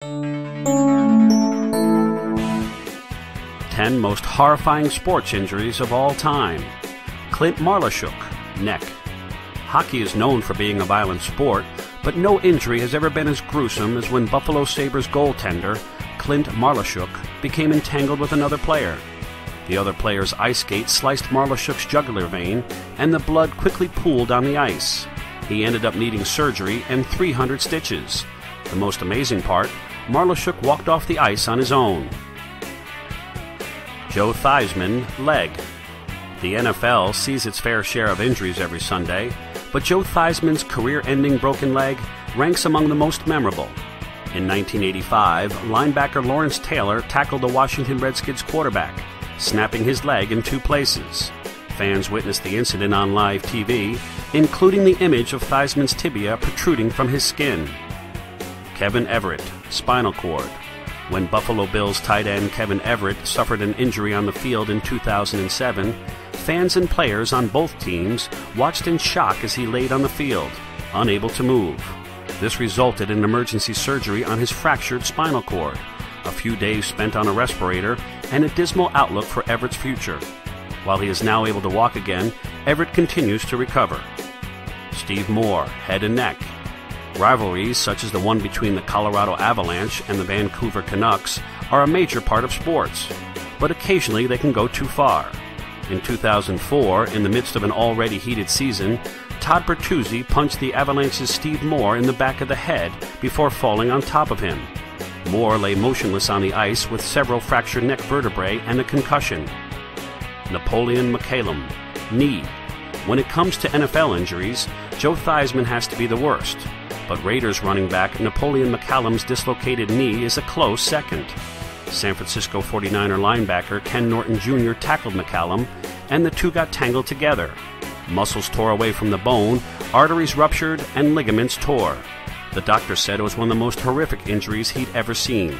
10 most horrifying sports injuries of all time. Clint Malarchuk, neck. Hockey is known for being a violent sport, but no injury has ever been as gruesome as when Buffalo Sabres goaltender Clint Malarchuk became entangled with another player. The other player's ice skate sliced Malarchuk's jugular vein, and the blood quickly pooled on the ice. He ended up needing surgery and 300 stitches. The most amazing part, Malarchuk walked off the ice on his own. Joe Theismann, leg. The NFL sees its fair share of injuries every Sunday, but Joe Theismann's career-ending broken leg ranks among the most memorable. In 1985, linebacker Lawrence Taylor tackled the Washington Redskins quarterback, snapping his leg in 2 places. Fans witnessed the incident on live TV, including the image of Theismann's tibia protruding from his skin. Kevin Everett, spinal cord. When Buffalo Bills tight end Kevin Everett suffered an injury on the field in 2007, fans and players on both teams watched in shock as he laid on the field, unable to move. This resulted in emergency surgery on his fractured spinal cord, a few days spent on a respirator, and a dismal outlook for Everett's future. While he is now able to walk again, Everett continues to recover. Steve Moore, head and neck. Rivalries such as the one between the Colorado Avalanche and the Vancouver Canucks are a major part of sports, but occasionally they can go too far. In 2004, in the midst of an already heated season, Todd Bertuzzi punched the Avalanche's Steve Moore in the back of the head before falling on top of him. Moore lay motionless on the ice with several fractured neck vertebrae and a concussion. Napoleon McCallum, knee. When it comes to NFL injuries, Joe Theismann has to be the worst, but Raiders running back Napoleon McCallum's dislocated knee is a close second. San Francisco 49er linebacker Ken Norton Jr. tackled McCallum, and the two got tangled together. Muscles tore away from the bone, arteries ruptured, and ligaments tore. The doctor said it was one of the most horrific injuries he'd ever seen.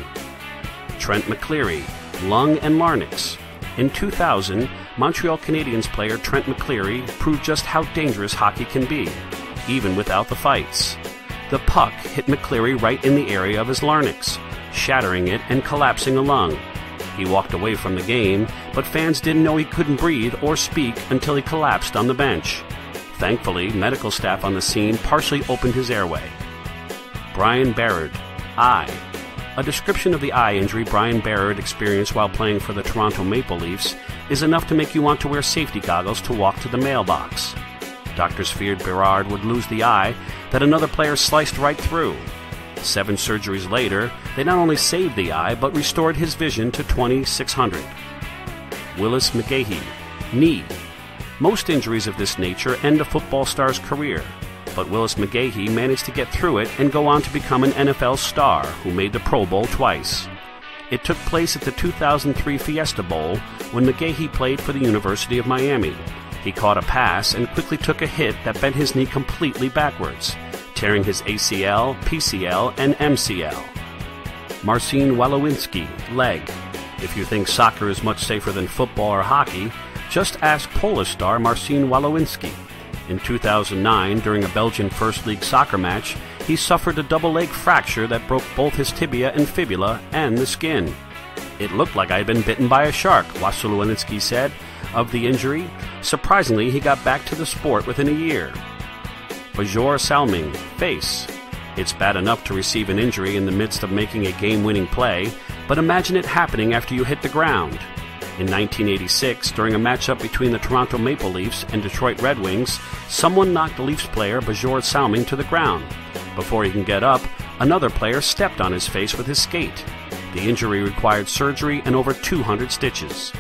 Trent McCleary, lung and larynx. In 2000, Montreal Canadiens player Trent McCleary proved just how dangerous hockey can be, even without the fights. The puck hit McCleary right in the area of his larynx, shattering it and collapsing a lung. He walked away from the game, but fans didn't know he couldn't breathe or speak until he collapsed on the bench. Thankfully, medical staff on the scene partially opened his airway. Brian Berard, eye. A description of the eye injury Brian Berard experienced while playing for the Toronto Maple Leafs is enough to make you want to wear safety goggles to walk to the mailbox. Doctors feared Berard would lose the eye that another player sliced right through. 7 surgeries later, they not only saved the eye, but restored his vision to 20/600. Willis McGahee, knee. Most injuries of this nature end a football star's career, but Willis McGahee managed to get through it and go on to become an NFL star who made the Pro Bowl twice. It took place at the 2003 Fiesta Bowl when McGahee played for the University of Miami. He caught a pass and quickly took a hit that bent his knee completely backwards, tearing his ACL, PCL, and MCL. Marcin Walowinski, leg. If you think soccer is much safer than football or hockey, just ask Polish star Marcin Walowinski. In 2009, during a Belgian First League soccer match, he suffered a double leg fracture that broke both his tibia and fibula and the skin. "It looked like I had been bitten by a shark," Walowinski said. Of the injury, surprisingly, he got back to the sport within a year. Bajor Salming, face. It's bad enough to receive an injury in the midst of making a game-winning play, but imagine it happening after you hit the ground. In 1986, during a matchup between the Toronto Maple Leafs and Detroit Red Wings, someone knocked Leafs player Bajor Salming to the ground. Before he can get up, another player stepped on his face with his skate. The injury required surgery and over 200 stitches.